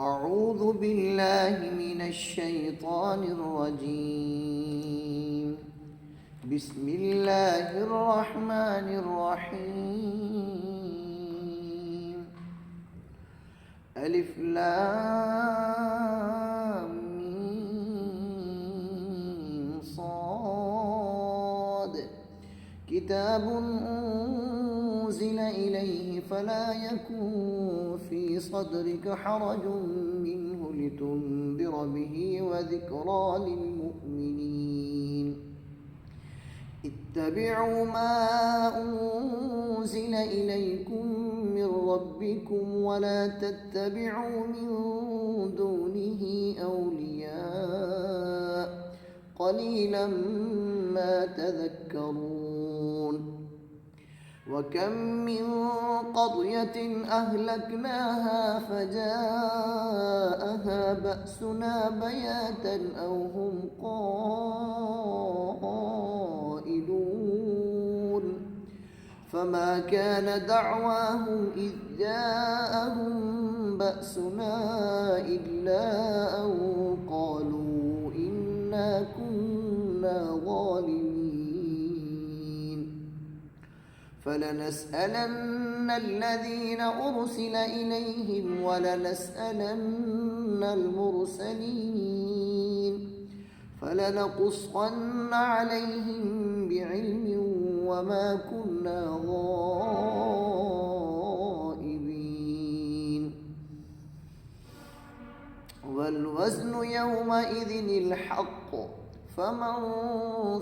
أعوذ بالله من الشيطان الرجيم. بسم الله الرحمن الرحيم. ألف لام ميم صاد. كتاب أنزل إليه فلا يكن في صدرك حرج منه لتنذر به وذكرى للمؤمنين. اتبعوا ما أنزل إليكم من ربكم ولا تتبعوا من دونه أولياء قليلا ما تذكرون. وكم من قرية أهلكناها فجاءها بأسنا بياتا أو هم قائلون. فما كان دعواهم إذ جاءهم بأسنا إلا أن قالوا إنا كنا ظالمين. فلنسألن الذين أرسل إليهم ولنسألن المرسلين. فلنقصن عليهم بعلم وما كنا غائبين. والوزن يومئذ الحق. فمن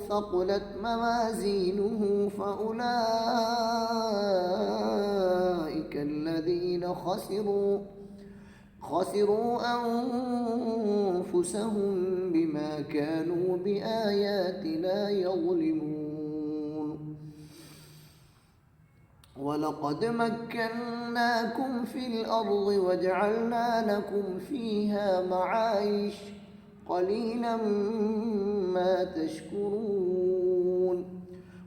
ثقلت موازينه فأولئك الذين خسروا أنفسهم بما كانوا بآياتنا يظلمون. ولقد مكناكم في الأرض وجعلنا لكم فيها معايش قليلا ما تشكرون.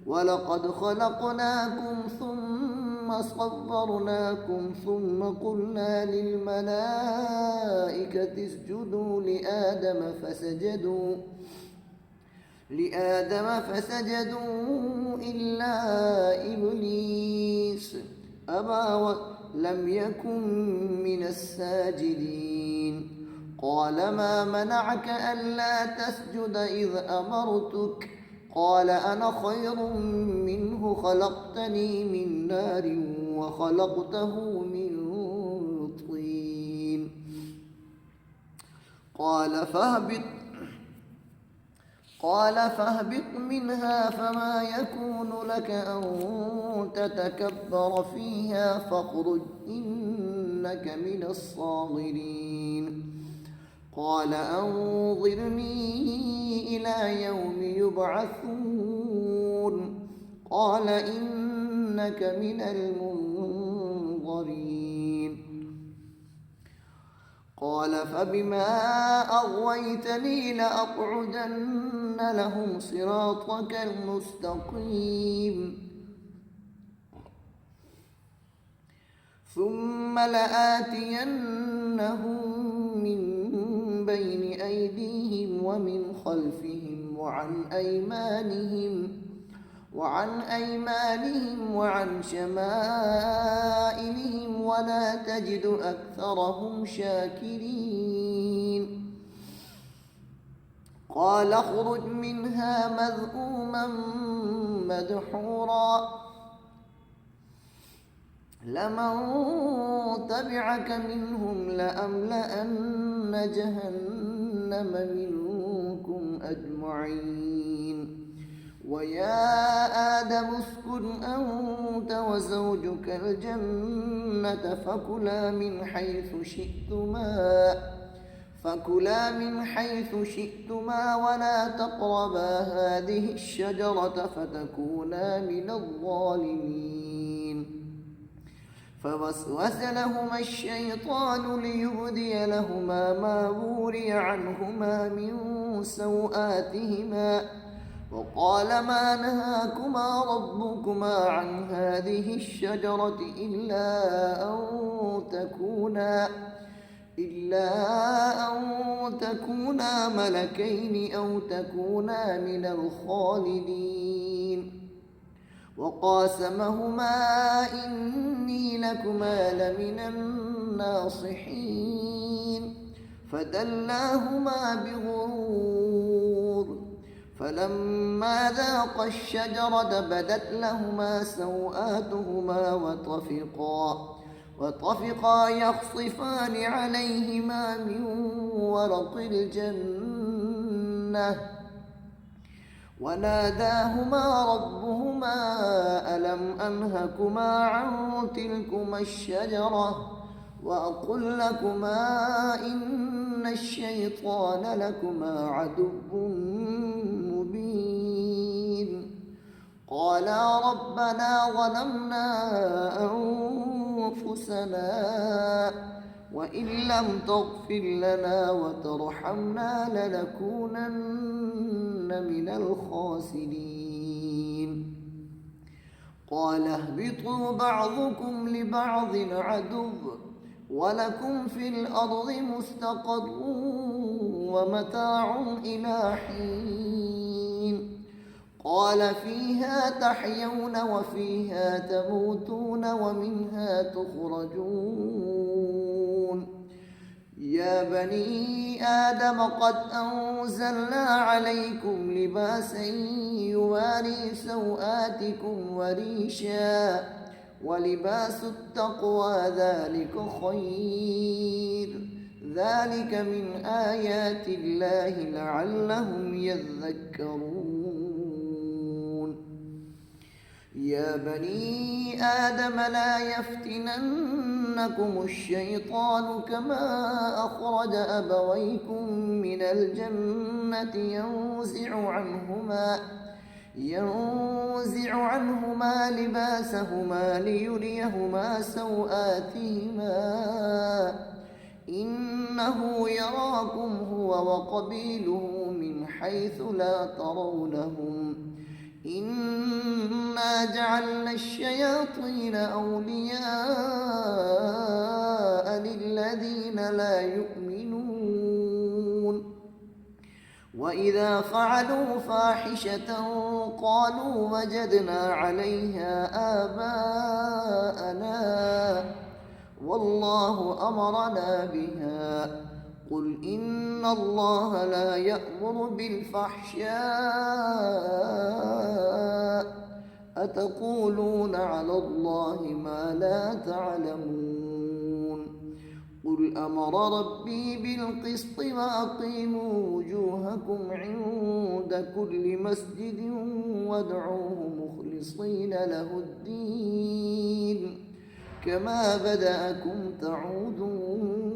ولقد خلقناكم ثم صورناكم ثم قلنا للملائكة اسجدوا لآدم فسجدوا إلا إبليس أبى ولم يكن من الساجدين. قال ما منعك ألا تسجد إذ أمرتك؟ قال أنا خير منه خلقتني من نار وخلقته من طين. قال فاهبط منها فما يكون لك أن تتكبر فيها فاخرج إنك من الصاغرين. قال أنظرني إلى يوم يبعثون. قال إنك من المنظرين. قال فبما أغويتني لأقعدن لهم صراطك المستقيم ثم لآتينهم من بين أيديهم ومن خلفهم وعن أيمانهم وعن شمائلهم ولا تجد أكثرهم شاكرين. قال اخرج منها مذءوما مدحورا لمن تبعك منهم لأملأن جهنم منكم أجمعين. ويا آدم اسكن أنت وزوجك الجنة فكلا من حيث شئتما ولا تقربا هذه الشجرة فتكونا من الظالمين. فوسوس لهما الشيطان ليبدي لهما ما وري عنهما من سوآتهما وقال ما نهاكما ربكما عن هذه الشجرة إلا أن إلا أن تكونا ملكين أو تكونا من الخالدين. وقاسمهما إني لكما لمن الناصحين فدلاهما بغرور. فلما ذاقا الشجرة بدت لهما سوآتهما وطفقا يخصفان عليهما من ورق الجنة وناداهما ربهما ألم أنهكما عن تلكما الشجرة وأقل لكما إن الشيطان لكما عدو مبين. قالا ربنا ظلمنا أنفسنا وإن لم تغفر لنا وترحمنا لنكونن من الخاسرين. قال اهبطوا بعضكم لبعض عدو ولكم في الأرض مستقر ومتاع إلى حين. قال فيها تحيون وفيها تموتون ومنها تخرجون. يا بني آدم قد أنزلنا عليكم لباسا يواري سوآتكم وريشا ولباس التقوى ذلك خير. ذلك من آيات الله لعلهم يذكرون. يا بني آدم لا يفتننكم الشيطان كما أخرج أبويكم من الجنة ينزع عنهما لباسهما ليريهما سوآتهما إنه يراكم هو وقبيله من حيث لا ترونهم إنا جعلنا الشياطين أولياء للذين لا يؤمنون. وإذا فعلوا فاحشة قالوا وجدنا عليها آباءنا والله أمرنا بها. قل إن الله لا يأمر بالفحشاء أتقولون على الله ما لا تعلمون. قل أمر ربي بالقسط وأقيموا وجوهكم عند كل مسجد وادعوه مخلصين له الدين كما بدأكم تعودون.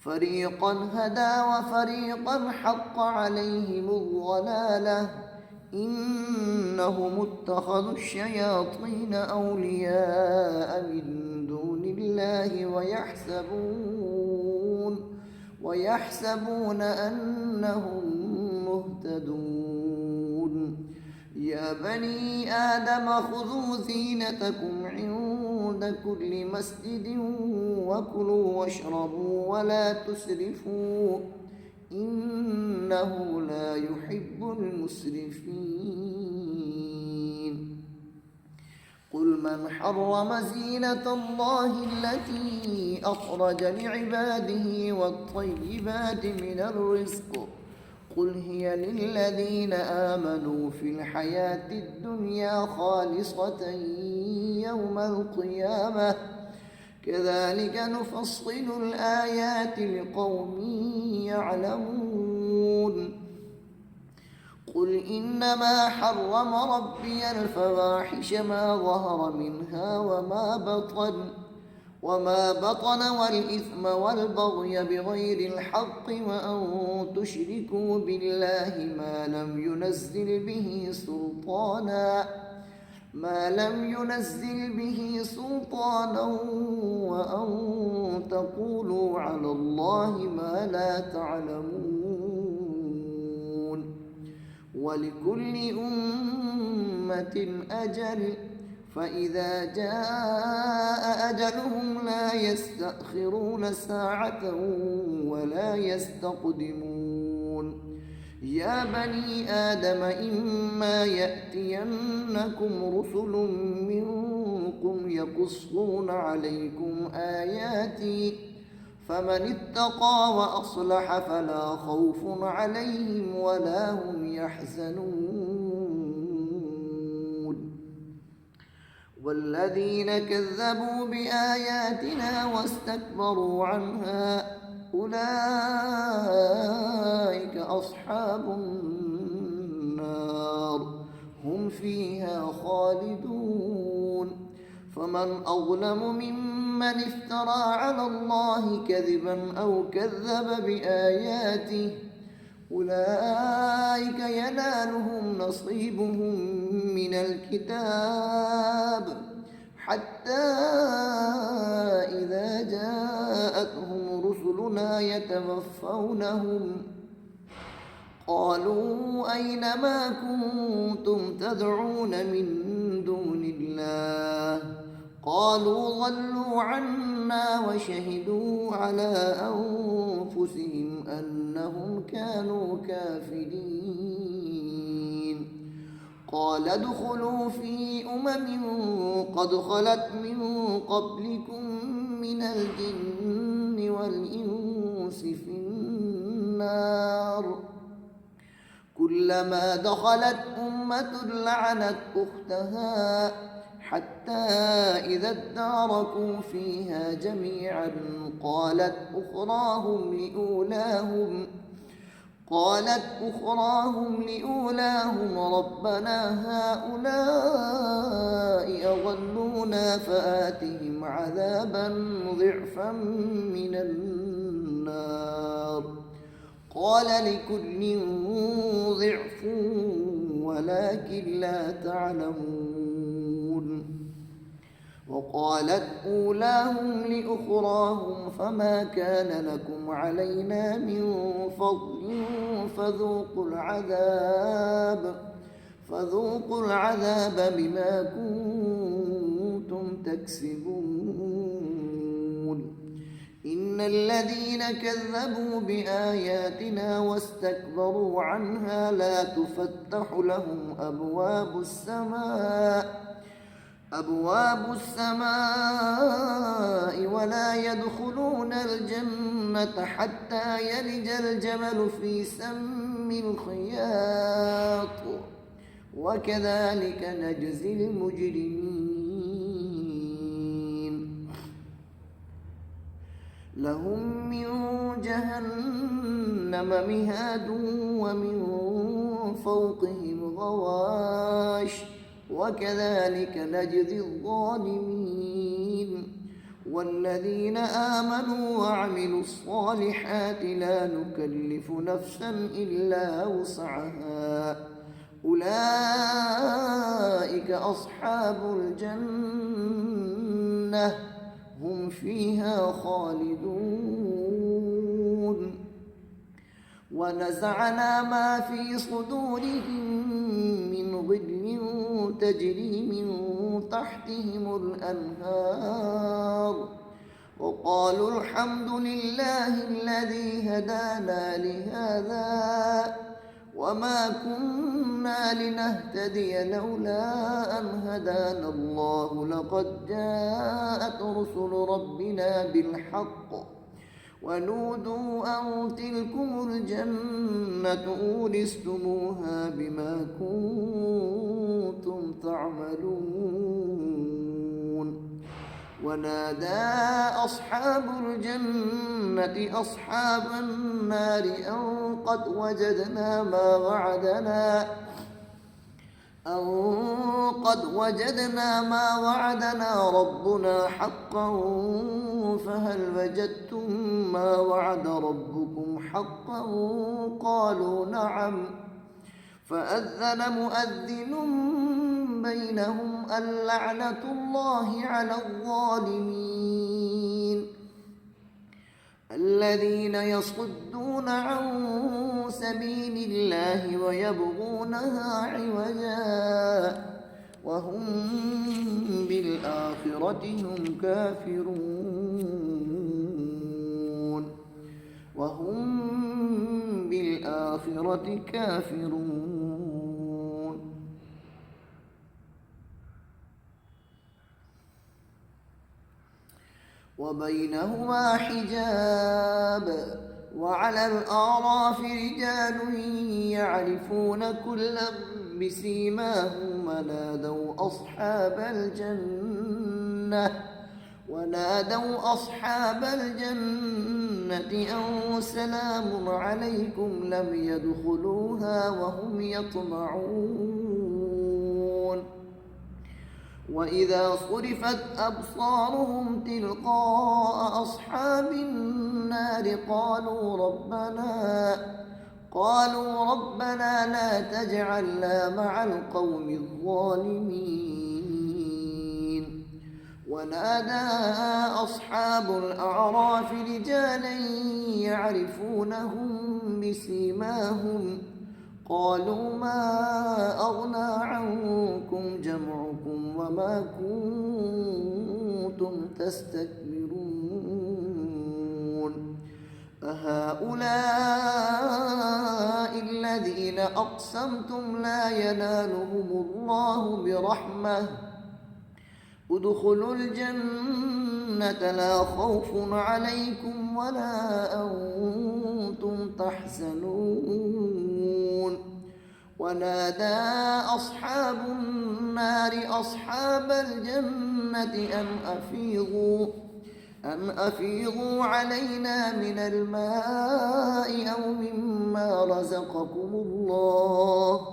فريقا هدى وفريقا حق عليهم الضلالة إنهم اتخذوا الشياطين أولياء من دون الله ويحسبون أنهم مهتدون. يا بني آدم خذوا زينتكم عند كل مسجد وكلوا واشربوا ولا تسرفوا إنه لا يحب المسرفين. قل من حرم زينة الله التي أخرج لعباده والطيبات من الرزق قل هي للذين آمنوا في الحياة الدنيا خالصة يوم القيامة كذلك نفصل الآيات لقوم يعلمون. قل إنما حرم ربي الفواحش ما ظهر منها وما بطن والإثم والبغي بغير الحق وأن تشركوا بالله ما لم ينزل به سلطانا وأن تقولوا على الله ما لا تعلمون. ولكل أمة أجل فإذا جاء أجلهم لا يستأخرون ساعة ولا يستقدمون. يا بني آدم إما يأتينكم رسل منكم يقصون عليكم آياتي فمن اتقى وأصلح فلا خوف عليهم ولا هم يحزنون. والذين كذبوا بآياتنا واستكبروا عنها أولئك أصحاب النار هم فيها خالدون. فمن أظلم ممن افترى على الله كذبا أو كذب بآياته أولئك ينالهم نصيبهم من الكتاب حتى إذا جاءتهم رسلنا يتوفونهم قالوا أين ما كنتم تدعون من دون الله قالوا ضلوا عنا وشهدوا على أنفسهم أنهم كانوا كافرين. قال ادخلوا في قد خلت من قبلكم من الجن والإنس في النار كلما دخلت أمة لعنت أختها حتى إذا اداركوا فيها جميعا قالت أخراهم لأولاهم ربنا هؤلاء أضلونا فآتهم عذابا ضعفا من النار قال لكل ضعف ولكن لا تعلمون. وقالت أولاهم لأخراهم فما كان لكم علينا من فضل فذوقوا العذاب بما كنتم تكسبون. إن الذين كذبوا بآياتنا واستكبروا عنها لا تفتح لهم أبواب السماء ولا يدخلون الجنة حتى يلج الجمل في سم الخياط وكذلك نجزي المجرمين. لهم من جهنم مهاد ومن فوقهم غواش وكذلك نجزي الظالمين. والذين آمنوا وعملوا الصالحات لا نكلف نفسا إلا وسعها أولئك أصحاب الجنة هم فيها خالدون. ونزعنا ما في صدورهم من غل تجري من تحتهم الأنهار وقالوا الحمد لله الذي هدانا لهذا وما كنا لنهتدي لولا أن هدانا الله لقد جاءت رسل ربنا بالحق ونودوا أن تلكم الجنة أورثتموها بما كنتم تعملون. ونادى أصحاب الجنة أصحاب النار أن قد وجدنا ما وعدنا ربنا حقا فهل وجدتم ما وعد ربكم حقا قالوا نعم فأذن مؤذن بينهم اللعنة الله على الظالمين الذين يصدون عن سبيل الله ويبغونها عوجا وهم بالآخرة هم كافرون وهم بالآخرة كافرون. وبينهما حجاب وعلى الأعراف رجال يعرفون كلا بسيماهم ونادوا أصحاب الجنة أن سلام عليكم لم يدخلوها وهم يطمعون. وإذا صرفت أبصارهم تلقاء أصحاب النار قالوا ربنا لا تجعلنا مع القوم الظالمين. ونادى أصحاب الأعراف رجالا يعرفونهم بسيماهم قالوا ما أغنى عنكم جمعكم وما كنتم تستكبرون أهؤلاء الذين أقسمتم لا ينالهم الله برحمة ادخلوا الجنة لا خوف عليكم ولا أنتم تحزنون. ونادى أصحاب النار أصحاب الجنة أن أفيضوا علينا من الماء أو مما رزقكم الله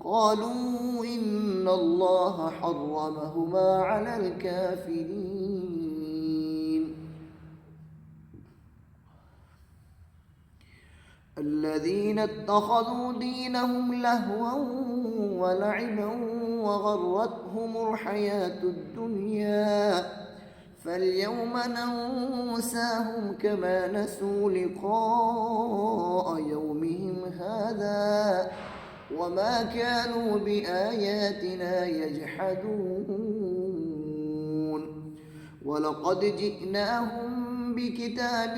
قالوا إن الله حرمهما على الكافرين. الذين اتخذوا دينهم لهوا ولعبا وغرتهم الحياة الدنيا فاليوم ننساهم كما نسوا لقاء يومهم هذا وما كانوا بآياتنا يجحدون. ولقد جئناهم بكتاب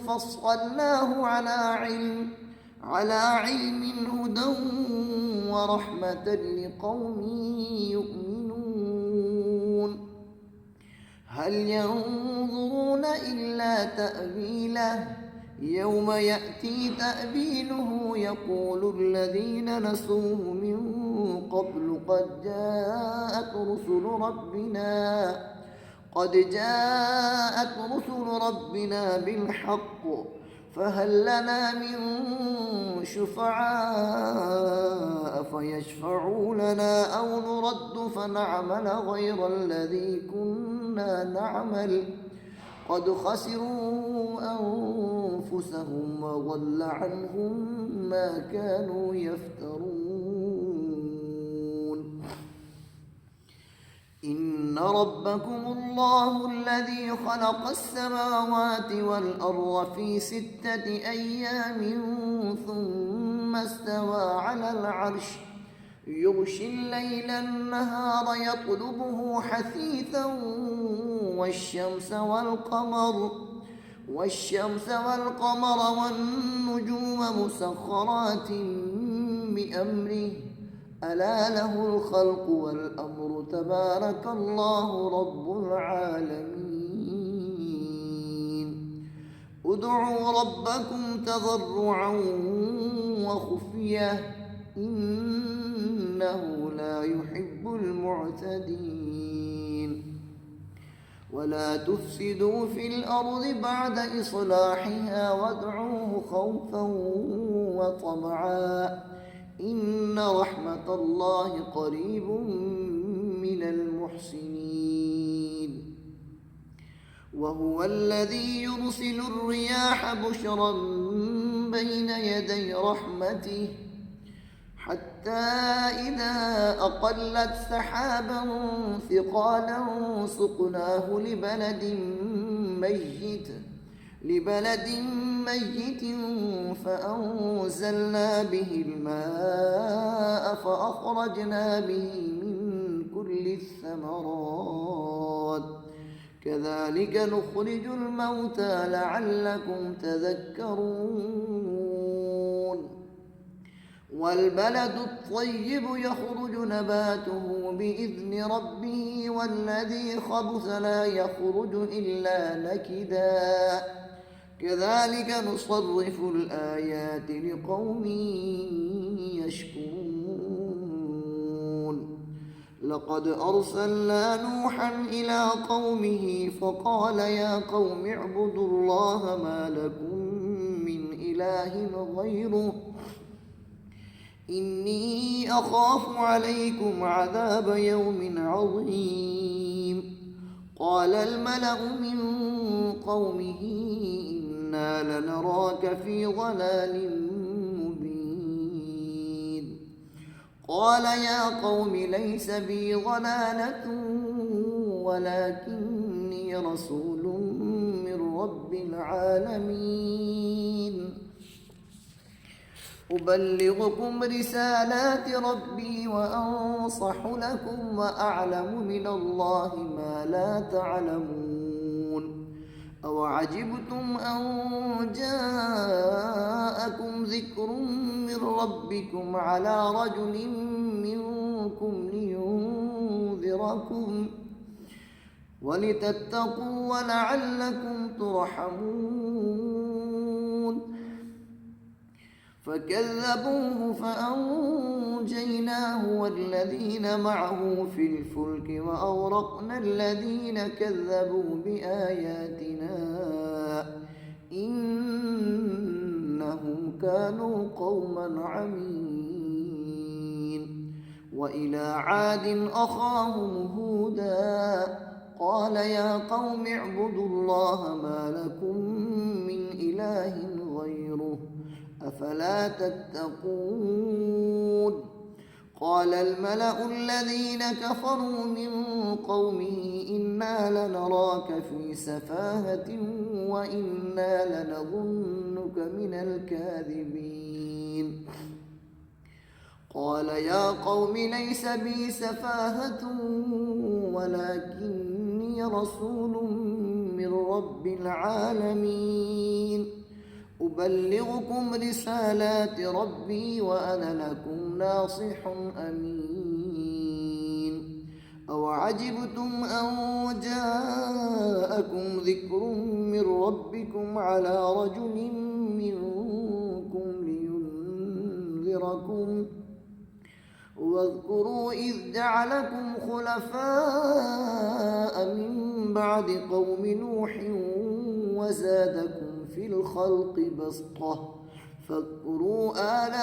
فصلناه على علم هدى ورحمة لقوم يؤمنون. هل ينظرون إلا تأويله يوم يأتي تأويله يقول الذين نسوه من قبل قد جاءت رسل ربنا بالحق فهل لنا من شفعاء فيشفعوا لنا أو نرد فنعمل غير الذي كنا نعمل قد خسروا أنفسهم وضل عنهم ما كانوا يفترون. إن ربكم الله الذي خلق السماوات والأرض في 6 أيام ثم استوى على العرش يغشي الليل النهار يطلبه حثيثا والشمس والقمر والنجوم مسخرات بأمره ألا له الخلق والأمر تبارك الله رب العالمين. ادعوا ربكم تضرعا وخفية إنه لا يحب المعتدين. ولا تفسدوا في الأرض بعد إصلاحها وادعوه خوفا وطمعا إن رحمة الله قريب من المحسنين. وهو الذي يرسل الرياح بشرا بين يدي رحمته حتى إذا أقلت سحابا ثقالا سقناه لبلد ميت فأنزلنا به الماء فأخرجنا به من كل كل الثمرات كذلك نخرج الموتى لعلكم تذكرون والبلد الطيب يخرج نباته بإذن ربه والذي خبث لا يخرج إلا نكدا كذلك نصرف الآيات لقوم يشكرون لقد أرسلنا نوحا إلى قومه فقال يا قوم اعبدوا الله ما لكم من إله غيره إني أخاف عليكم عذاب يوم عظيم قال الملأ من قومه إنا لنراك في ضلال مبين قال يا قوم ليس بي ضلالة ولكني رسول من رب العالمين أبلغكم رسالات ربي وأنصح لكم وأعلم من الله ما لا تعلمون أوعجبتم أن جاءكم ذكر من ربكم على رجل منكم لينذركم ولتتقوا ولعلكم ترحمون فكذبوه فأنجيناه والذين معه في الفلك وأغرقنا الذين كذبوا بآياتنا إنهم كانوا قوما عمين وإلى عاد أخاهم هودا قال يا قوم اعبدوا الله ما لكم من إله غيره أفلا تتقون قال الملأ الذين كفروا من قومه إنا لنراك في سفاهة وإنا لنظنك من الكاذبين قال يا قوم ليس بي سفاهة ولكني رسول من رب العالمين أبلغكم رسالات ربي وأنا لكم ناصح أمين أوعجبتم أن جاءكم ذكر من ربكم على رجل منكم لينذركم واذكروا إذ جعلكم خلفاء من بعد قوم نوح وزادكم في الخلق بسطة فاذكروا آلاء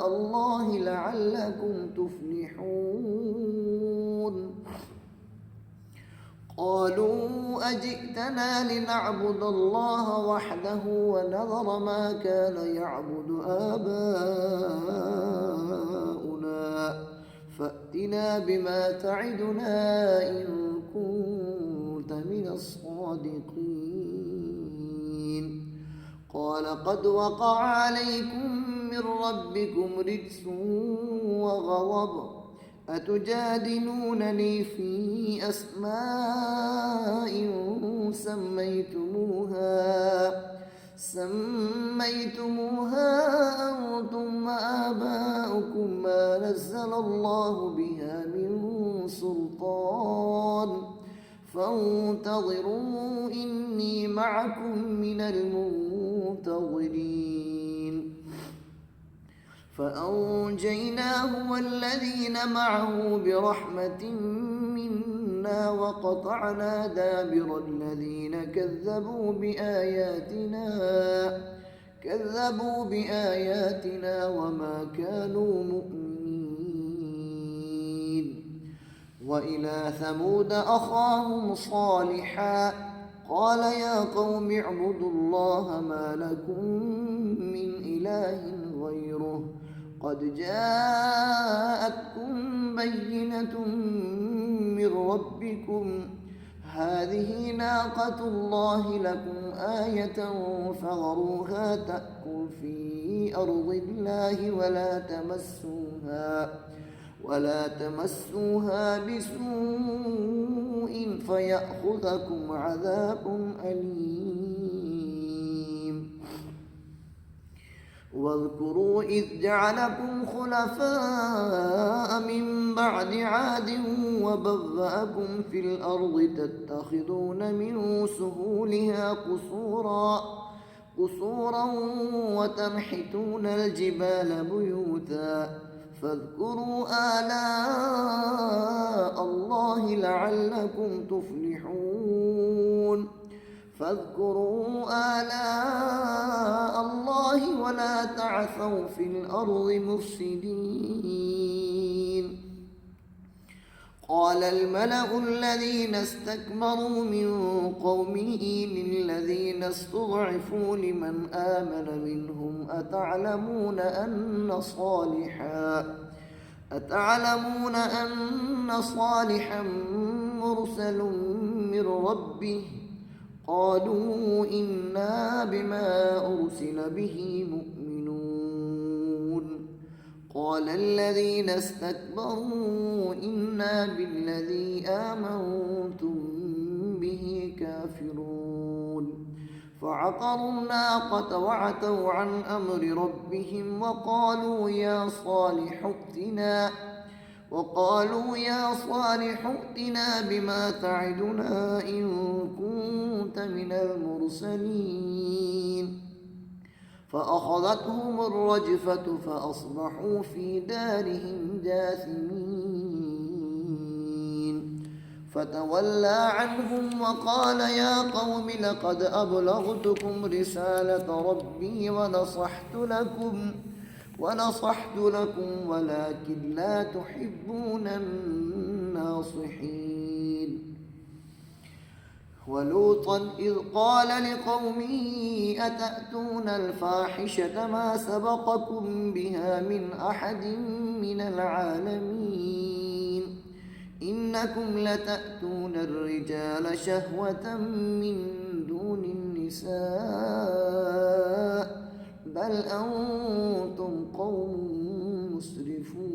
الله لعلكم تفلحون قالوا أجئتنا لنعبد الله وحده ونذر ما كان يعبد آباؤنا فأتنا بما تعدنا إن كنت من الصادقين قال قد وقع عليكم من ربكم رجس وغضب أتجادلونني في أسماء سميتموها أنتم وآباؤكم ما نزل الله بها من سلطان فانتظروا إني معكم من المنتظرين فأنجيناه والذين معه برحمة منا وقطعنا دابر الذين كذبوا بآياتنا وما كانوا مؤمنين وإلى ثمود أخاهم صالحا قال يا قوم اعبدوا الله ما لكم من إله غيره قد جاءتكم بينة من ربكم هذه ناقة الله لكم آية فذروها تأكل في أرض الله ولا تمسوها بسوء فيأخذكم عذاب أليم. واذكروا إذ جعلكم خلفاء من بعد عاد وبوأكم في الأرض تتخذون من سهولها قصورا وتنحتون الجبال بيوتا فاذكروا آلاء الله لعلكم تفلحون. فاذكروا آلاء الله ولا تعثوا في الأرض مفسدين. قال الملأ الذين استكبروا من قومه للذين استضعفوا لمن آمن منهم أتعلمون أن صالحا مرسل من ربه قالوا إنا بما أرسل به مؤمنون. قال الذين استكبروا إنا بالذي آمنتم به كافرون. فعقروا الناقة وعتوا عن أمر ربهم وقالوا يا صالح ائتنا بما تعدنا إن كنت من المرسلين. فأخذتهم الرجفة فأصبحوا في دارهم جاثمين. فتولى عنهم وقال يا قوم لقد أبلغتكم رسالة ربي ونصحت لكم ولكن لا تحبون الناصحين. ولوطا إذ قال لقومه أتأتون الفاحشة ما سبقكم بها من أحد من العالمين إنكم لتأتون الرجال شهوة من دون النساء بل أنتم قوم مسرفون.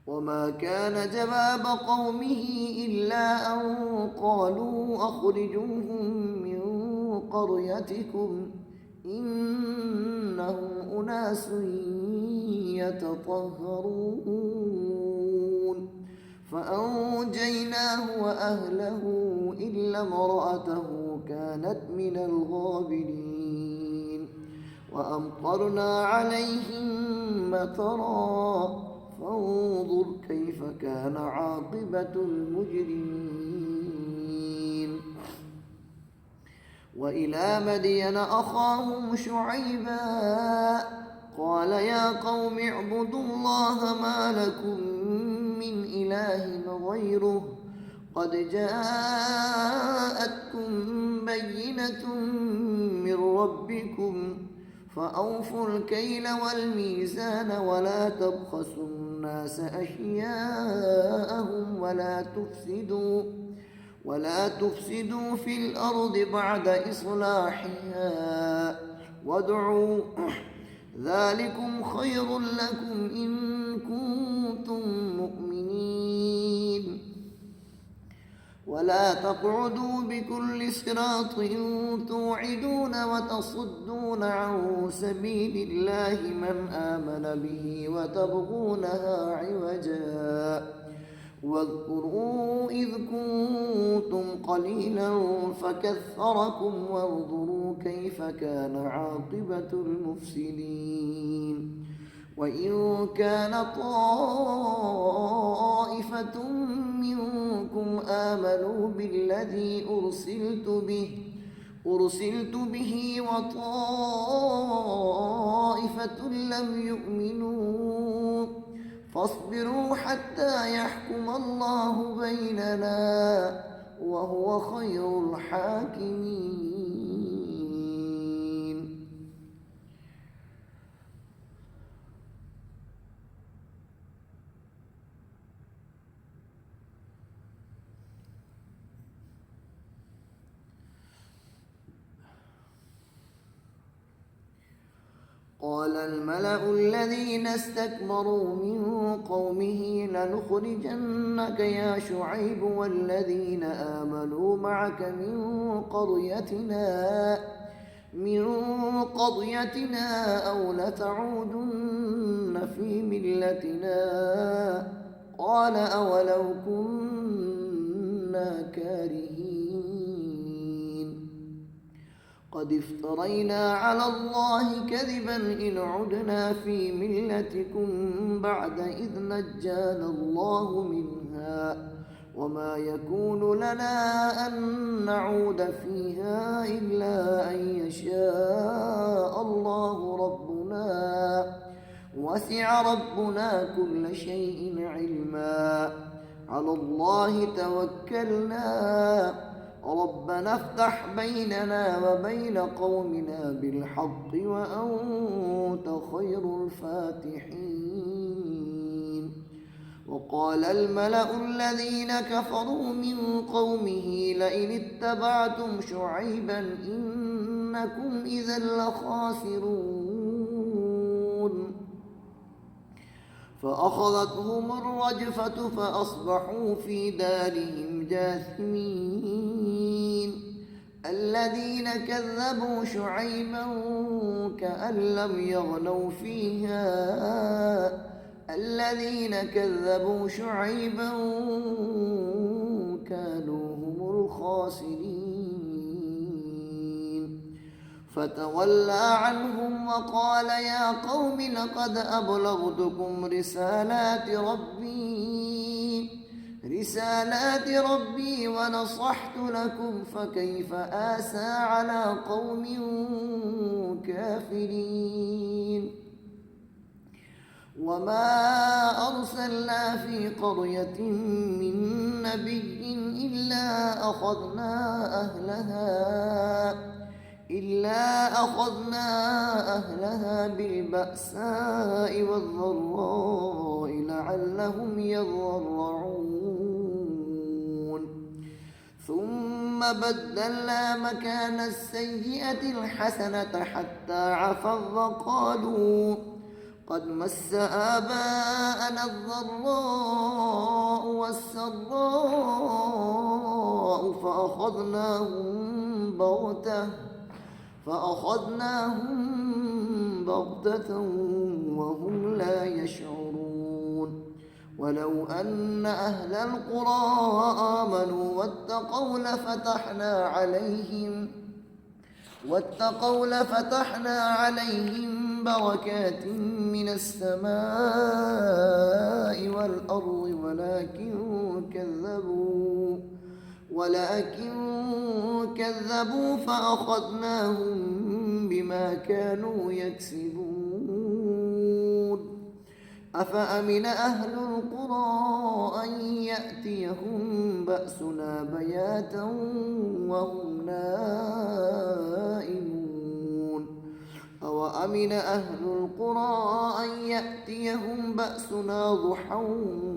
وما كان جواب قومه إلا أن قالوا أخرجوهم من قريتكم إنهم أناس يتطهرون. فأنجيناه وأهله إلا امرأته كانت من الغابرين. وأمطرنا عليهم مطرا فانظر كيف كان عاقبة المجرمين. وإلى مدين أخاهم شعيبا قال يا قوم اعبدوا الله ما لكم من إله غيره قد جاءتكم بينة من ربكم فأوفوا الكيل والميزان ولا تبخسوا الناس أشياءهم ولا تفسدوا في الأرض بعد إصلاحها وادعوا ذلكم خير لكم إن كنتم مؤمنين. ولا تقعدوا بكل صراط توعدون وتصدون عن سبيل الله من آمن به وتبغونها عوجا. واذكروا إذ كنتم قليلا فكثركم وانظروا كيف كان عاقبة المفسدين. وإن كان طائفة منكم آمنوا بالذي أرسلت به وطائفة لم يؤمنوا فاصبروا حتى يحكم الله بيننا وهو خير الحاكمين. قال الملأ الذين استكبروا من قومه لنخرجنك يا شعيب والذين آمنوا معك من قريتنا أو لتعودن في ملتنا قال أولو كنا كارهين قد افترينا على الله كذبا إن عدنا في ملتكم بعد إذ نجانا الله منها وما يكون لنا أن نعود فيها إلا أن يشاء الله ربنا وسع ربنا كل شيء علما على الله توكلنا ربنا افتح بيننا وبين قومنا بالحق وأنت خير الفاتحين وقال الملأ الذين كفروا من قومه لئن اتبعتم شعيبا إنكم إذا لخاسرون فأخذتهم الرجفة فأصبحوا في دارهم جاثمين الذين كذبوا شعيبا كأن لم يغنوا فيها الذين كذبوا شعيبا كانوا هم الخاسرين فتولى عنهم وقال يا قوم لقد أبلغتكم رسالات ربي ونصحت لكم فكيف آسى على قوم كافرين وما أرسلنا في قرية من نبي إلا أخذنا أهلها بالبأساء والضراء لعلهم يضرعون ثم بدلنا مكان السيئة الحسنة حتى عفوا وقالوا قد مس آباءنا الضراء والسراء فأخذناهم بغتة وهم لا يشعرون ولو أن أهل القرى آمنوا واتقوا لفتحنا عليهم بركات من السماء والأرض ولكن كذبوا فأخذناهم بما كانوا يكسبون أفأمن أهل القرى أن يأتيهم بأسنا بياتا وهم نائمون أوأمن أهل القرى أن يأتيهم بأسنا ضحى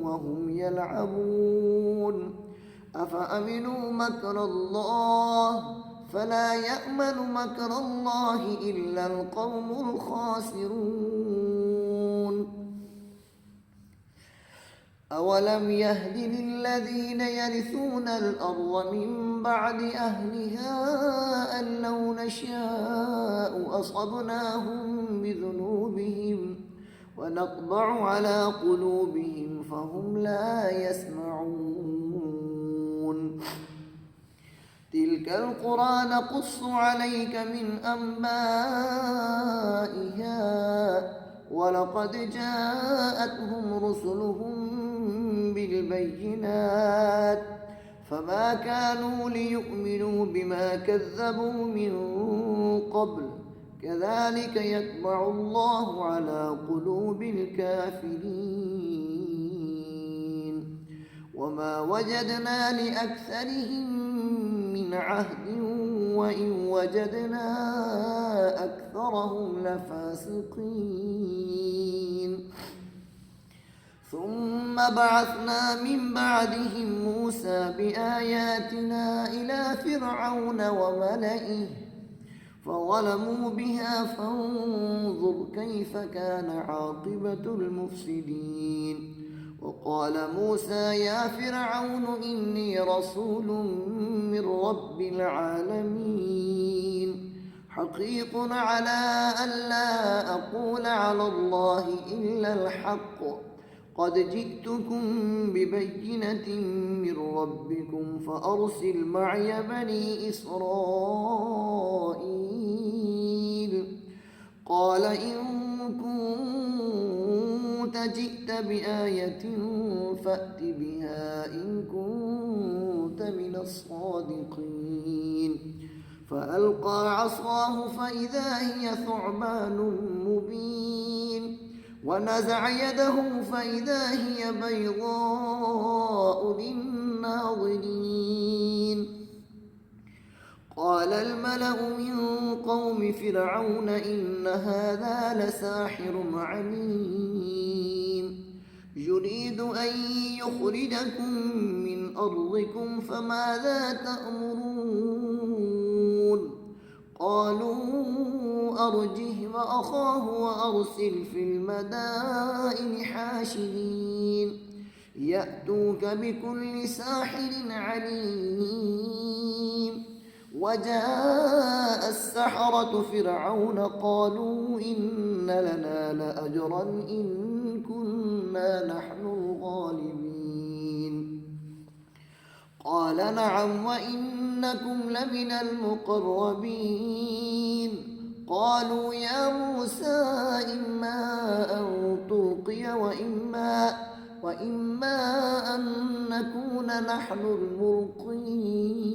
وهم يلعبون أفأمنوا مكر الله فلا يأمن مكر الله إلا القوم الخاسرون أولم يهد للذين يرثون الأرض من بعد أهلها أن لو نشاء أصبناهم بذنوبهم ونطبع على قلوبهم فهم لا يسمعون تلك القرى نقص عليك من أنبائها ولقد جاءتهم رسلهم بالبينات فما كانوا ليؤمنوا بما كذبوا من قبل كذلك يطبع الله على قلوب الكافرين وما وجدنا لأكثرهم من عهد وإن وجدنا أكثرهم لفاسقين ثم بعثنا من بعدهم موسى بآياتنا إلى فرعون فظلموا بها فانظر كيف كان عاقبة المفسدين. وقال موسى يا فرعون إني رسول من رب العالمين حقيق على ألا أقول على الله إلا الحق قد جئتكم ببينة من ربكم فأرسل معي بني إسرائيل. قال إن كنت جئت بآية فأت بها إن كنت من الصادقين. فألقى عصاه فإذا هي ثعبان مبين ونزع يده فإذا هي بيضاء للناظرين. قال الملأ من قوم فرعون إن هذا لساحر عليم يريد أن يخرجكم من أرضكم فماذا تأمرون. قالوا أرجه وأخاه وأرسل في المدائن حاشرين يأتوك بكل ساحر عليم. وجاء السحرة فرعون قالوا إن لنا لأجرا إن كنا نحن الغالبين. قال نعم وإنكم لمن المقربين. قالوا يا موسى إما أن تلقي وإما أن نكون نحن الملقين.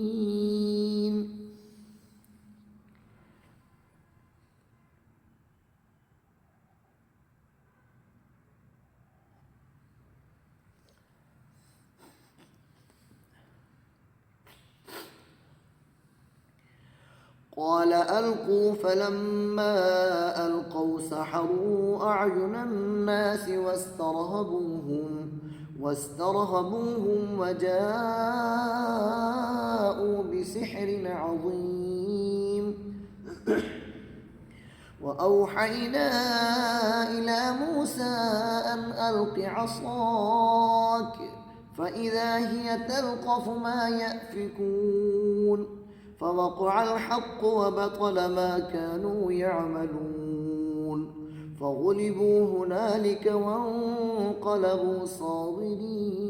قال ألقوا فلما ألقوا سحروا أعين الناس واسترهبوهم وجاءوا بسحر عظيم. وأوحينا إلى موسى أن ألق عصاك فإذا هي تلقف ما يأفكون. فوقع الحق وبطل ما كانوا يعملون فغلبوا هنالك وانقلبوا صاغرين.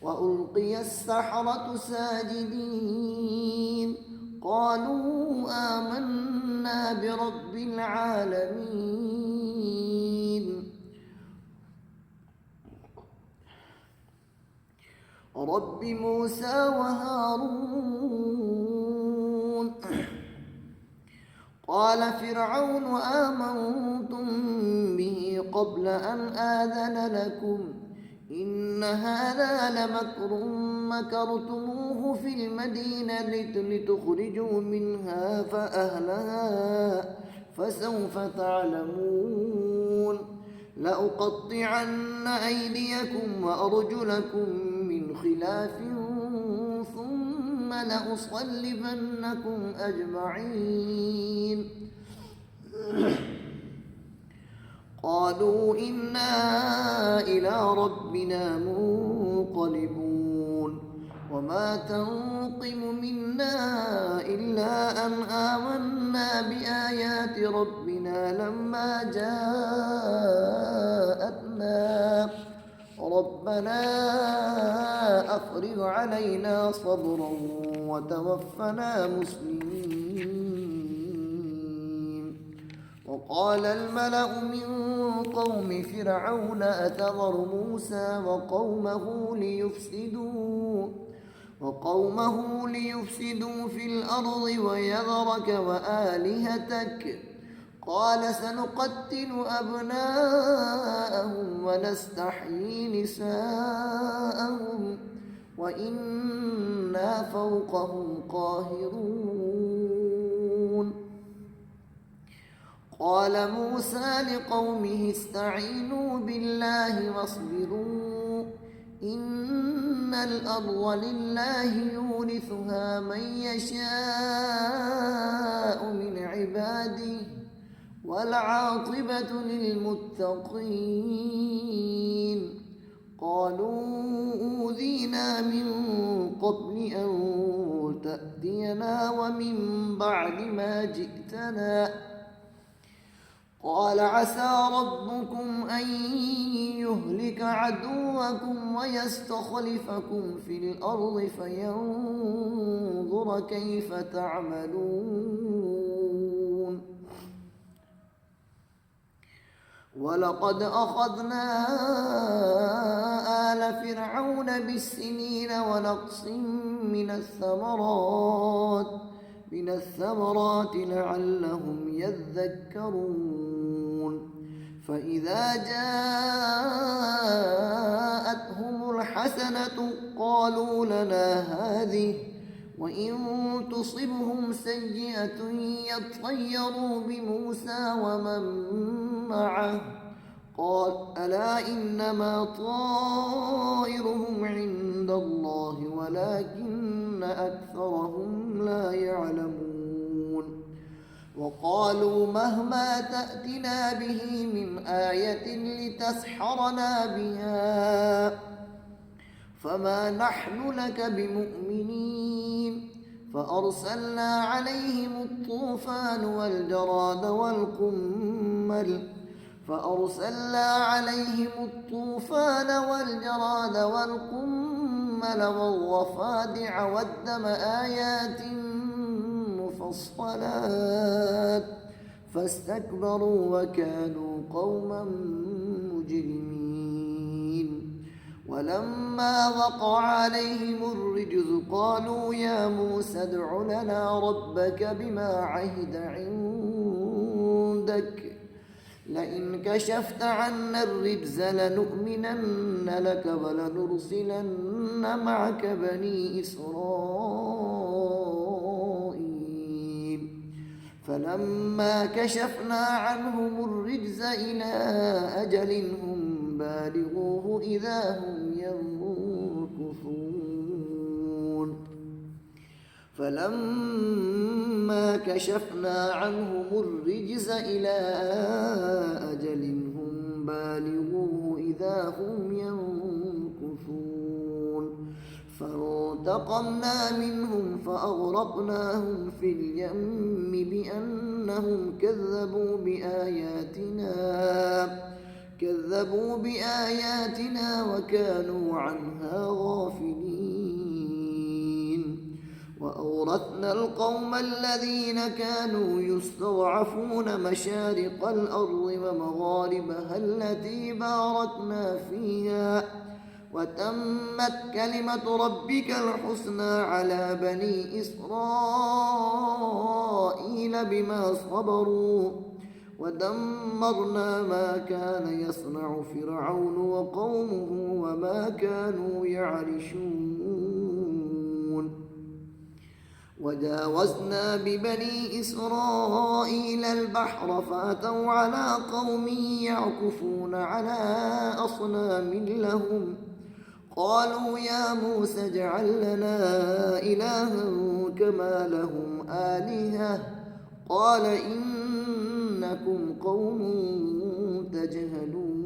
وألقي السحرة ساجدين قالوا آمنا برب العالمين رب موسى وهارون. قال فرعون آمنتم به قبل أن آذن لكم إن هذا لمكر مكرتموه في المدينة لتخرجوا منها فأهلها فسوف تعلمون. لأقطعن أيديكم وأرجلكم من خلاف ثم لأصلبنكم أجمعين. قالوا إنا إلى ربنا منقلبون. وما تنقم منا إلا أن آمنا بآيات ربنا لما جاءتنا ربنا أفرغ علينا صبرا وتوفنا مسلمين. وقال الملأ من قوم فرعون أتذر موسى وقومه ليفسدوا في الأرض ويذرك وآلهتك قال سنقتل أبناءهم ونستحيي نساءهم وإنا فوقهم قاهرون. قال موسى لقومه استعينوا بالله واصبروا إن الأرض لله يورثها من يشاء من عباده والعاقبة للمتقين. قالوا أوذينا من قبل أن تأتينا ومن بعد ما جئتنا. قال عسى ربكم أن يهلك عدوكم ويستخلفكم في الأرض فينظر كيف تعملون. ولقد أخذنا آل فرعون بالسنين ونقص من الثمرات لعلهم يذكرون. فإذا جاءتهم الحسنة قالوا لنا هذه وإن تصبهم سيئة يطيروا بموسى ومن معه. قال ألا إنما طائرهم عند الله ولكن أكثرهم لا يعلمون. وقالوا مهما تأتنا به من آية لتسحرنا بها فما نحن لك بمؤمنين. فأرسلنا عليهم الطوفان والجراد والقمل والضفادع والدم آيات مفصلات فاستكبروا وكانوا قوما مجرمين. ولما وقع عليهم الرجز قالوا يا موسى ادع لنا ربك بما عهد عندك لئن كشفت عنا الرجز لنؤمنن لك ولنرسلن معك بني إسرائيل. فلما كشفنا عنهم الرجز إلى أجل هم بالغوه إذا هم ينكثون. فلما كشفنا عنهم الرجز إلى أجل هم بالغوه إذا هم ينكثون. فانتقمنا منهم فأغرقناهم في اليم بأنهم كذبوا بآياتنا وكانوا عنها غافلين. وأورثنا القوم الذين كانوا يستضعفون مشارق الأرض ومغاربها التي باركنا فيها وتمت كلمة ربك الحسنى على بني إسرائيل بما صبروا ودمرنا ما كان يصنع فرعون وقومه وما كانوا يعرشون. وجاوزنا ببني إسرائيل البحر فأتوا على قوم يعكفون على أصنام لهم قالوا يا موسى اجعل لنا إلها كما لهم آلهة قال إنكم قوم تجهلون.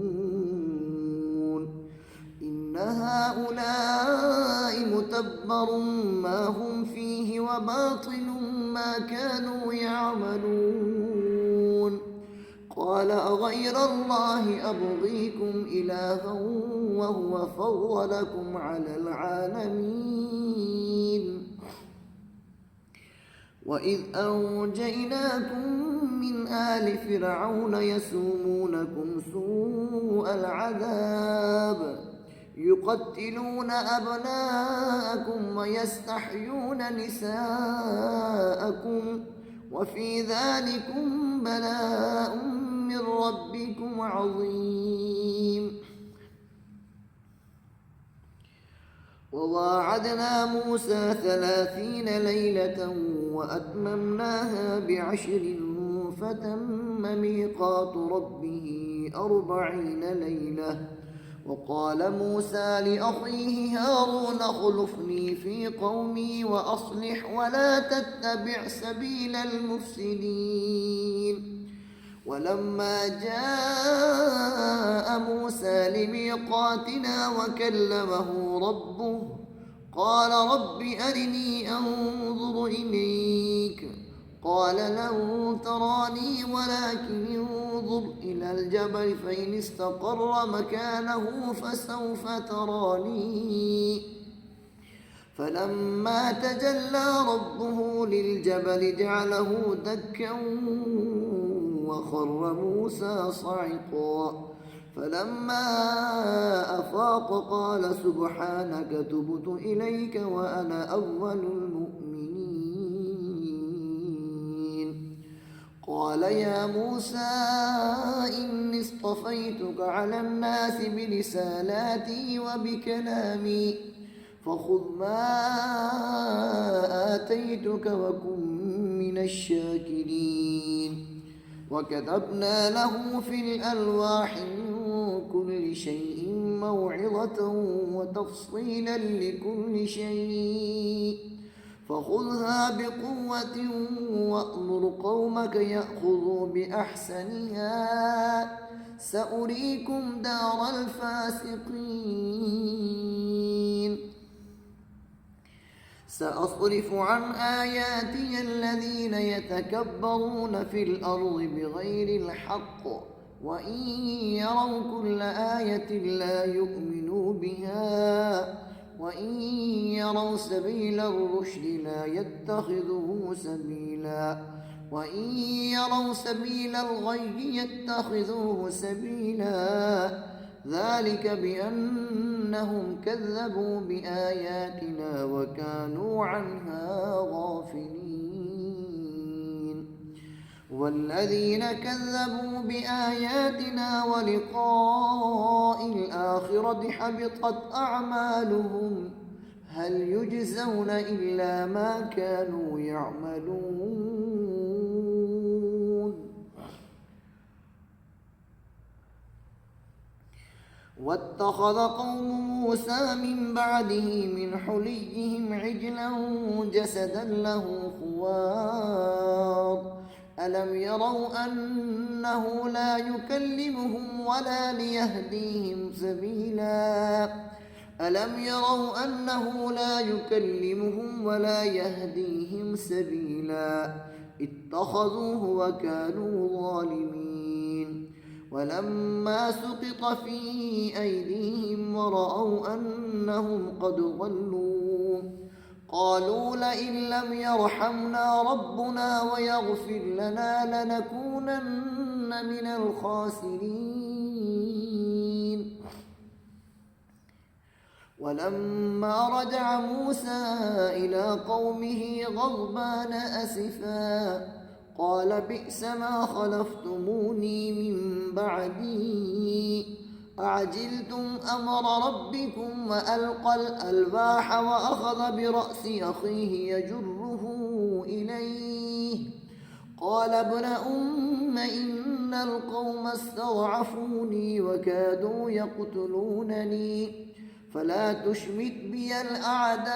إن هؤلاء متبر ما هم فيه وباطل ما كانوا يعملون. قال أغير الله أبغيكم إلها وهو فضلكم على العالمين. وإذ أنجيناكم من آل فرعون يسومونكم سوء العذاب يقتلون أبناءكم ويستحيون نساءكم وفي ذلكم بلاء من ربكم عظيم. وواعدنا موسى 30 ليلة وأتممناها ب10 فتم ميقات ربه 40 ليلة وقال موسى لأخيه هارون اخلفني في قومي وأصلح ولا تتبع سبيل المفسدين. ولما جاء موسى لميقاتنا وكلمه ربه قال رب أرني أنظر إليك قال لن تراني ولكن انظر إلى الجبل فإن استقر مكانه فسوف تراني. فلما تجلى ربه للجبل جعله دكا وخر موسى صعقا. فلما أفاق قال سبحانك تبت إليك وأنا أول المؤمنين. قال يا موسى إني اصطفيتك على الناس برسالاتي وبكلامي فخذ ما آتيتك وكن من الشاكرين. وكتبنا له في الألواح من كل شيء موعظة وتفصيلا لكل شيء فخذها بقوة وأمر قومك يأخذوا بأحسنها سأريكم دار الفاسقين. سأصرف عن آياتي الذين يتكبرون في الأرض بغير الحق وإن يروا كل آية لا يؤمنوا بها وإن يروا سبيل الرشد لا يتخذوه سبيلا وإن يروا سبيل الغي يتخذوه سبيلا ذلك بأنهم كذبوا بآياتنا وكانوا عنها غافلين. والذين كذبوا بآياتنا ولقاء الآخرة حبطت أعمالهم هل يجزون إلا ما كانوا يعملون. واتخذ قوم موسى من بعده من حليهم عجلا جسدا له خوار ألم يروا أنه لا يكلمهم ولا ليهديهم سبيلا ألم يروا أنه لا يكلمهم ولا يهديهم سبيلا اتخذوه وكانوا ظالمين. ولما سقط في أيديهم ورأوا أنهم قد ضلوا قالوا لئن لم يرحمنا ربنا ويغفر لنا لنكونن من الخاسرين. ولما رجع موسى إلى قومه غضبان أسفا قال بئس ما خلفتموني من بعدي أعجلتم أمر ربكم وألقى الألواح وأخذ برأس أخيه يجره إليه قال ابن أم إن القوم استضعفوني وكادوا يقتلونني فلا تشمت بي الأعداء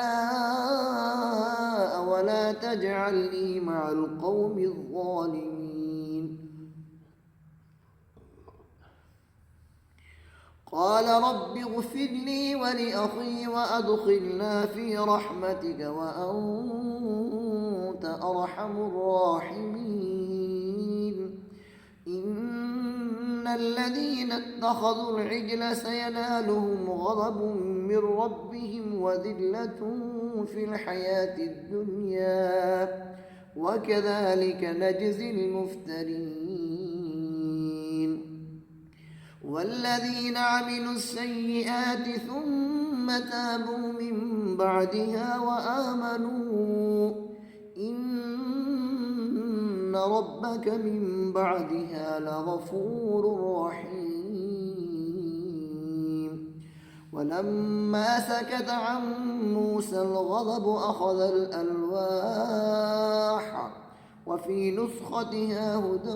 ولا تجعلني مع القوم الظالمين. قال رب اغفر لي ولأخي وأدخلنا في رحمتك وأنت أرحم الراحمين. إن الذين اتخذوا العجل سينالهم غضب من ربهم وذلة في الحياة الدنيا وكذلك نجزي المفترين. والذين عملوا السيئات ثم تابوا من بعدها وآمنوا إن ربك من بعدها لغفور رحيم. ولما سكت عن موسى الغضب أخذ الألواح وفي نسختها هدى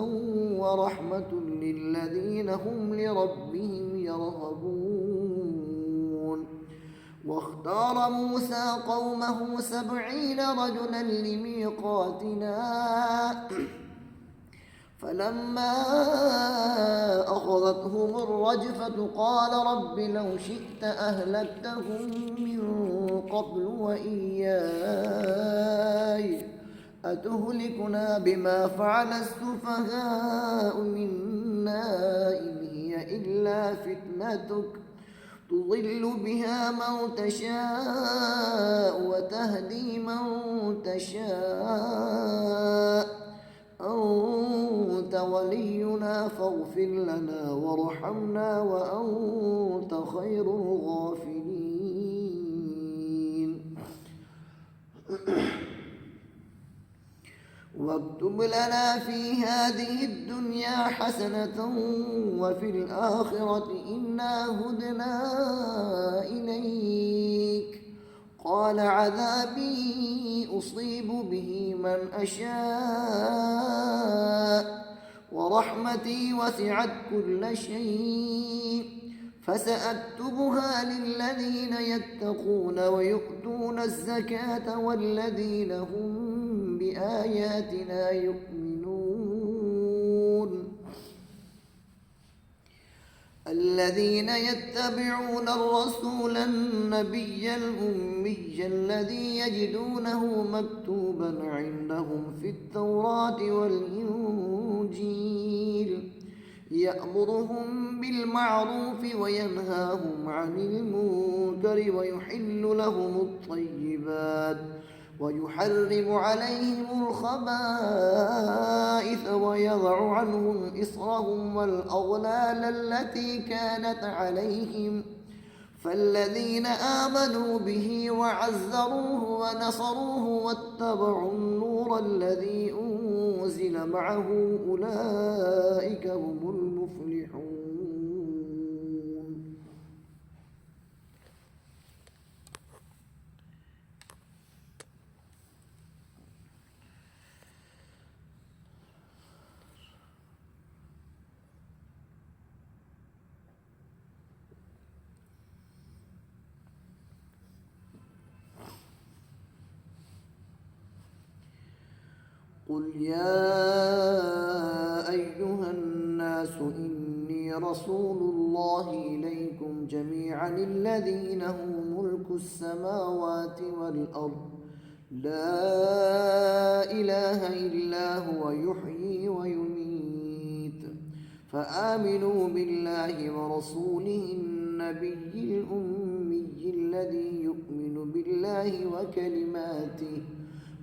ورحمة للذين هم لربهم يرهبون. واختار موسى قومه 70 رجلا لميقاتنا فلما أخذتهم الرجفة قال رب لو شئت أهلكتهم من قبل وإياي أتهلكنا بما فعل السفهاء منا إن هي إلا فتنتك تضل بها من تشاء وتهدي من تشاء أنت ولينا فاغفر لنا وارحمنا وأنت خير الغافرين واكتب لنا في هذه الدنيا حسنة وفي الآخرة إنا هدنا إليك قال عذابي أصيب به من أشاء ورحمتي وسعت كل شيء فسأكتبها للذين يتقون ويؤتون الزكاة والذين هم بآياتنا يؤمنون الذين يتبعون الرسول النبي الأمي الذي يجدونه مكتوبا عندهم في التوراة والإنجيل يأمرهم بالمعروف وينهاهم عن المنكر ويحل لهم الطيبات ويحرم عليهم الخبائث ويضع عنهم إصرهم والأغلال التي كانت عليهم فالذين آمنوا به وعزروه ونصروه واتبعوا النور الذي أنزل معه أولئك هم المفلحون. قل يا أيها الناس إني رسول الله إليكم جميعا الذي له ملك السماوات والأرض لا إله إلا هو يحيي ويميت فآمنوا بالله ورسوله النبي الأمي الذي يؤمن بالله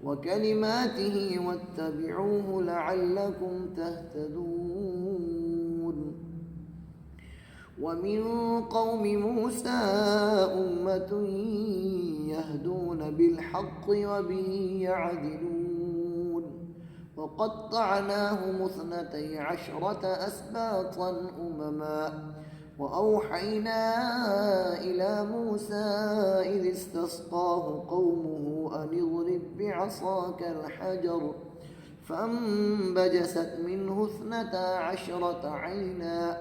وكلماته واتبعوه لعلكم تهتدون. ومن قوم موسى أمة يهدون بالحق وبه يعدلون وقطعناهم 12 أسباطا أمما وأوحينا إلى موسى إذ استسقاه قومه أن اضرب بعصاك الحجر فانبجست منه 12 عينا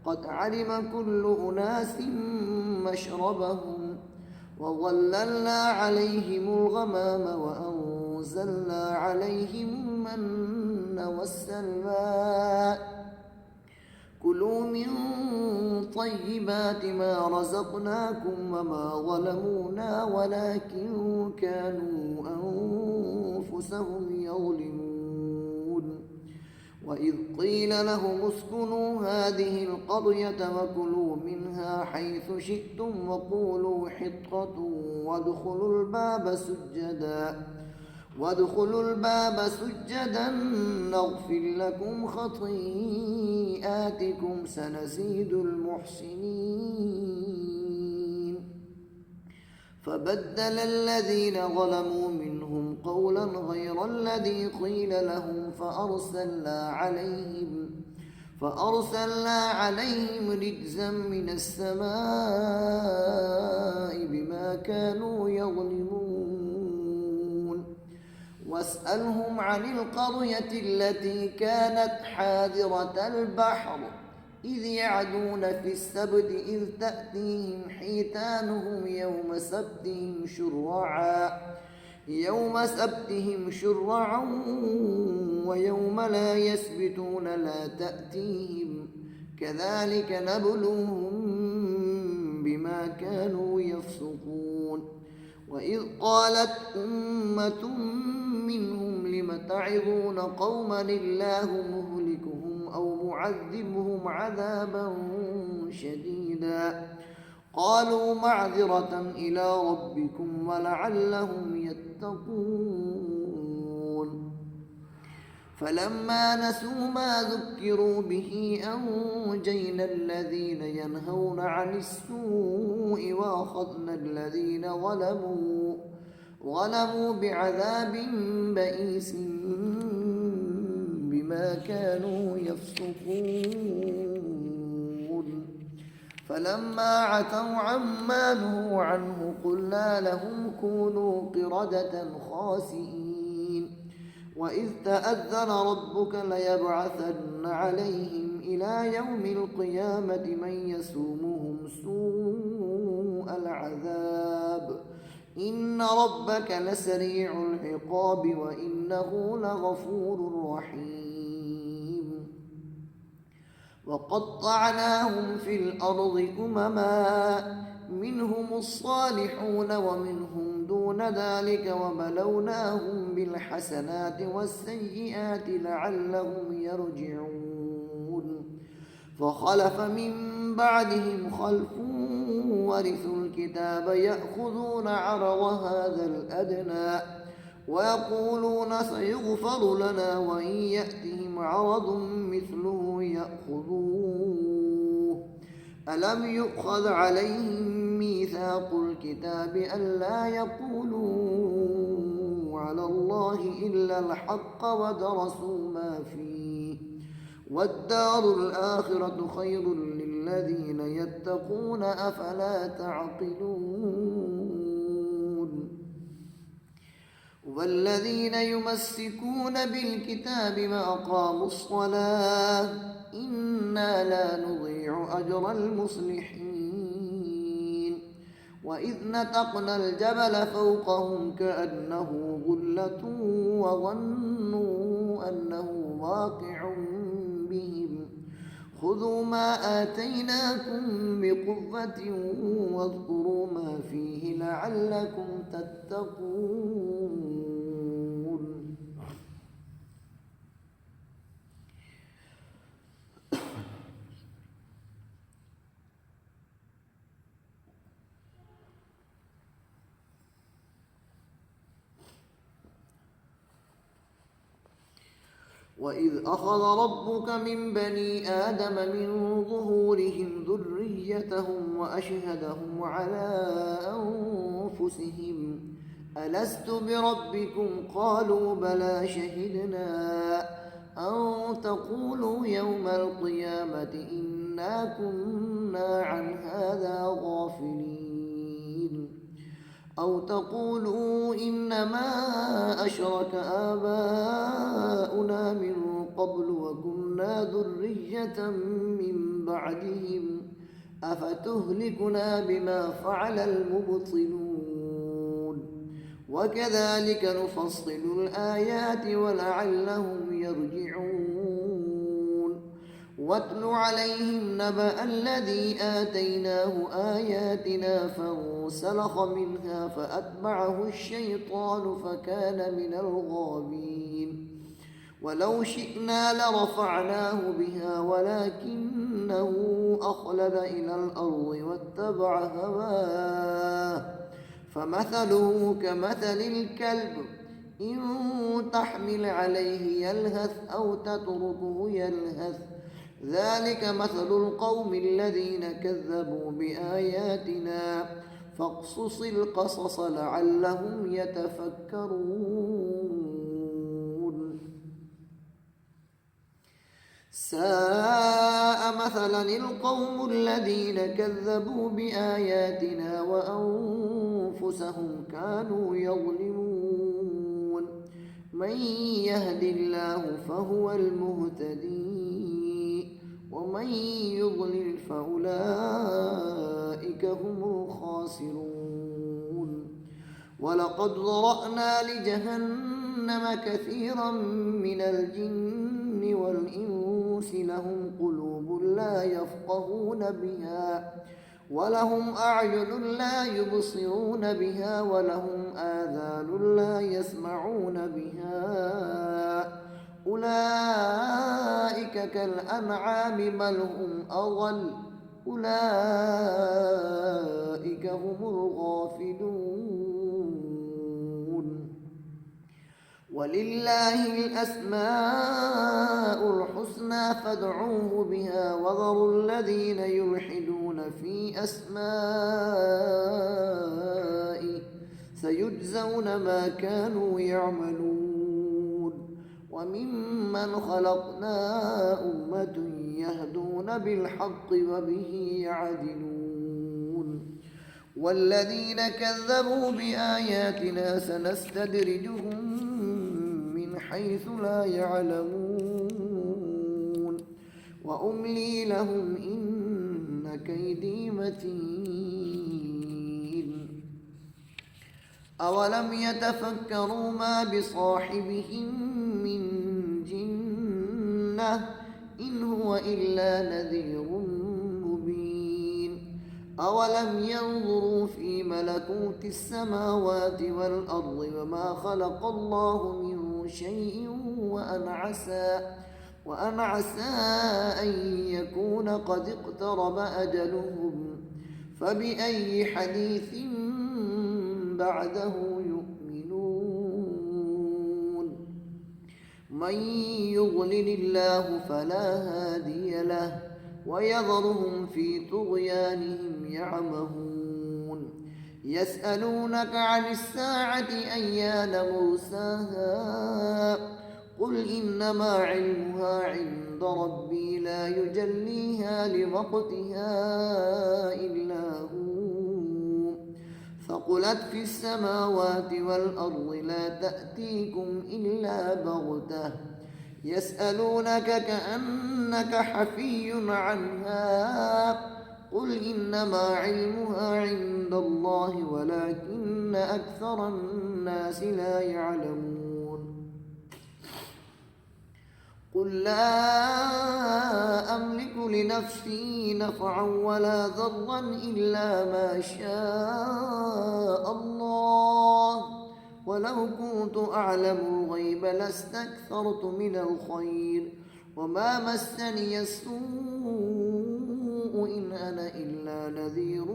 قد علم كل أناس مشربهم وظللنا عليهم الغمام وأنزلنا عليهم المن والسلوى كلوا من طيبات ما رزقناكم وما ظلمونا ولكن كانوا أنفسهم يظلمون. وإذ قيل لهم اسكنوا هذه القرية وكلوا منها حيث شئتم وقولوا حطة وادخلوا الباب سجدا نغفر لكم خطيئاتكم سنزيد المحسنين. فبدل الذين ظلموا منهم قولا غير الذي قيل لهم فأرسلنا عليهم رجزا من السماء بما كانوا يظلمون. واسألهم عن القرية التي كانت حاضرة البحر إذ يعدون في السبت إذ تأتيهم حيتانهم يوم سبتهم شرعا ويوم لا يسبتون لا تأتيهم كذلك نبلوهم بما كانوا يفسقون وإذ قالت أمة منهم لم تعظون قوما الله مهلكهم أو معذبهم عذابا شديدا قالوا معذرة إلى ربكم ولعلهم يتقون فلما نسوا ما ذكروا به أنجينا الذين ينهون عن السوء وأخذنا الذين ظلموا بعذاب بئيس بما كانوا يفسقون فلما عتوا عما نهوا عنه قلنا لهم كونوا قردة خاسئين وإذ تأذن ربك ليبعثن عليهم إلى يوم القيامة من يسومهم سوء العذاب إن ربك لسريع العقاب وإنه لغفور رحيم وقطعناهم في الأرض أمما منهم الصالحون ومنهم دون ذلك وبلوناهم بالحسنات والسيئات لعلهم يرجعون فخلف من بعدهم خلف ورثوا الكتاب يأخذون عرض هذا الأدنى ويقولون سيغفر لنا وإن يأتهم عرض مثله يأخذوه ألم يؤخذ عليهم ميثاق الكتاب ألا يقولوا على الله إلا الحق ودرسوا ما فيه والدار الآخرة خير للذين يتقون أفلا تعقلون والذين يمسكون بالكتاب وأقاموا الصلاة إنا لا نضيع أجر المصلحين وإذ نتقنا الجبل فوقهم كأنه ظلة وظنوا أنه واقع بهم خذوا ما آتيناكم بقوة واذكروا ما فيه لعلكم تتقون وإذ أخذ ربك من بني آدم من ظهورهم ذريتهم وأشهدهم على أنفسهم ألست بربكم قالوا بلى شهدنا أن تقولوا يوم القيامة إنا كنا عن هذا غافلين أو تقولوا إنما أشرك آباؤنا من قبل وكنا ذرية من بعدهم أفتهلكنا بما فعل المبطلون وكذلك نفصل الآيات ولعلهم يرجعون واتل عليهم نبأ الذي آتيناه آياتنا فانسلخ منها فأتبعه الشيطان فكان من الغاوين ولو شئنا لرفعناه بها ولكنه أخلد إلى الأرض واتبع هواه فمثله كمثل الكلب إن تحمل عليه يلهث أو تتركه يلهث ذلك مثل القوم الذين كذبوا بآياتنا فاقصص القصص لعلهم يتفكرون ساء مثلا القوم الذين كذبوا بآياتنا وأنفسهم كانوا يظلمون من يهد الله فهو المهتدي ومن يضلل فأولئك هم الخاسرون. ولقد ذرأنا لجهنم كثيرا من الجن والإنس لهم قلوب لا يفقهون بها ولهم أعين لا يبصرون بها ولهم آذان لا يسمعون بها أولئك كالأنعام بل هم أضل أولئك هم الغافلون. ولله الأسماء الحسنى فادعوه بها وذروا الذين يلحدون في أسمائه سيجزون ما كانوا يعملون. وممن خلقنا أمة يهدون بالحق وبه يعدلون. والذين كذبوا بآياتنا سنستدرجهم من حيث لا يعلمون وأملي لهم إن كيدي متين. أولم يتفكروا ما بصاحبهم من جنة إن هو إلا نذير مبين. أولم ينظروا في ملكوت السماوات والأرض وما خلق الله من شيء وأن عسى أن يكون قد اقترب أجلهم فبأي حديث بعده يؤمنون. من يضلل الله فلا هادي له ويذرهم في طغيانهم يعمهون. يسألونك عن الساعة أيان مرساها قل إنما علمها عند ربي لا يجليها لوقتها إلا هو ثقلت في السماوات والأرض لا تأتيكم إلا بغتة يسألونك كأنك حفي عنها قل إنما علمها عند الله ولكن أكثر الناس لا يعلمون. قل لا أملك لنفسي نفعا ولا ضرا إلا ما شاء الله ولو كنت أعلم الغيب لاستكثرت من الخير وما مسني السوء إن أنا إلا نذير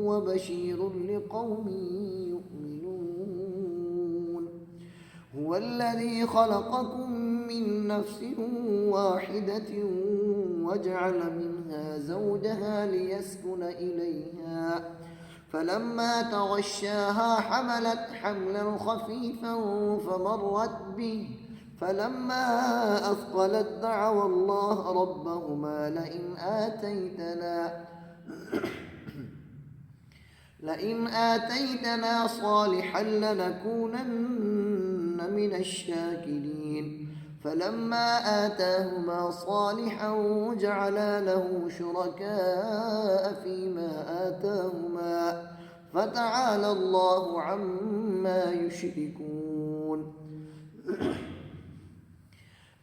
وبشير لقوم يؤمنون. هو الذي خلقكم من نفس واحدة وجعل منها زوجها ليسكن إليها فلما تغشاها حملت حملا خفيفا فمرت به فلما أثقلت دعوا الله ربهما لئن آتيتنا صالحا لنكونن من الشاكرين فلما آتاهما صالحا جعلا له شركاء فيما آتاهما فتعالى الله عما يشركون.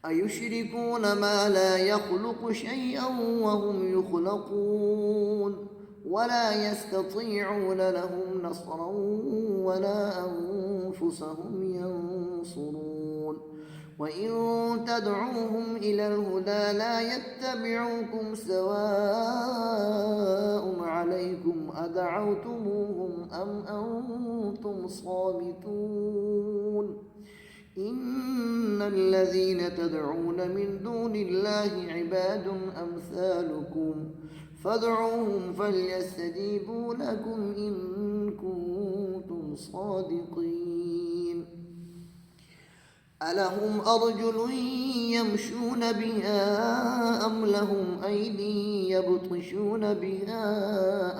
أيشركون ما لا يخلق شيئا وهم يخلقون ولا يستطيعون لهم نصرا ولا أنفسهم ينصرون. وإن تدعوهم إلى الهدى لا يتبعوكم سواء عليكم أدعوتموهم أم أنتم صامتون. إن الذين تدعون من دون الله عباد أمثالكم فادعوهم فليستجيبوا لكم إن كنتم صادقين. ألهم أرجل يمشون بها أم لهم أيدي يبطشون بها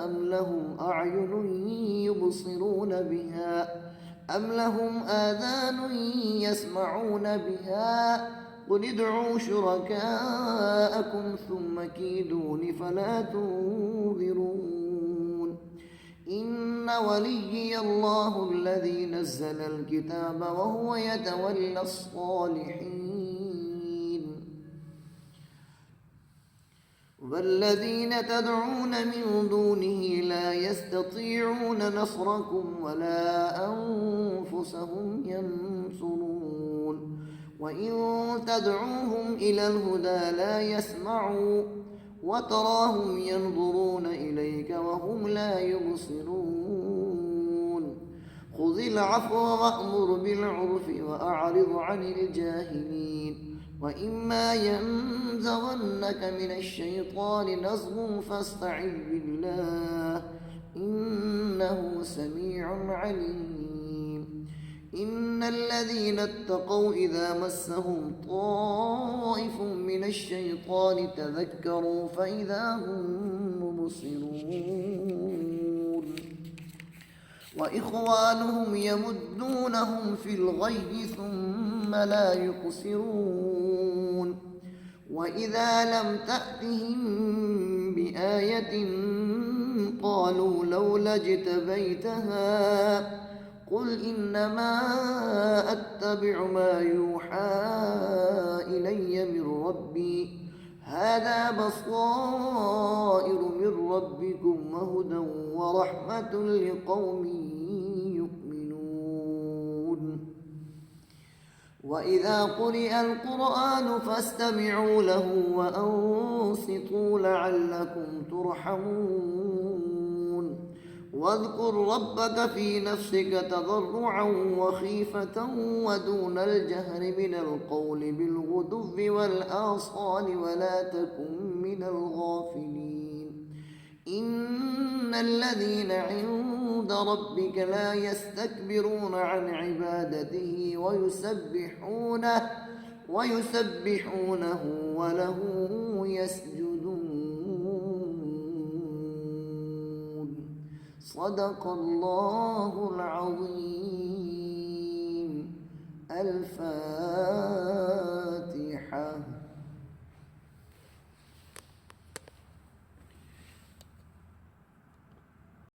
أم لهم أعين يبصرون بها أم لهم آذان يسمعون بها قل ادعوا شركاءكم ثم كيدون فلا تنظرون إن وليي الله الذي نزل الكتاب وهو يتولى الصالحين والذين تدعون من دونه لا يستطيعون نصركم ولا أنفسهم ينصرون وإن تدعوهم إلى الهدى لا يسمعوا وتراهم ينظرون إليك وهم لا يبصرون خذ العفو وأمر بالعرف وأعرض عن الجاهلين وإما ينزغنك من الشيطان نزغ فاستعذ بالله إنه سميع عليم إن الذين اتقوا إذا مسهم طائف من الشيطان تذكروا فإذا هم مبصرون وإخوانهم يمدونهم في الغي ثم لا يقصرون وإذا لم تأتهم بآية قالوا لولا اجتبيتها قل إنما أتبع ما يوحى إلي من ربي هذا بصائر من ربكم وهدى ورحمة لقوم يؤمنون وإذا قرئ القرآن فاستمعوا له وأنصتوا لعلكم ترحمون واذكر ربك في نفسك تضرعا وخيفة ودون الجهر من القول بالغدو والآصال ولا تكن من الغافلين إن الذين عند ربك لا يستكبرون عن عبادته ويسبحونه وله يسجدون صدق الله العظيم. الفاتحة.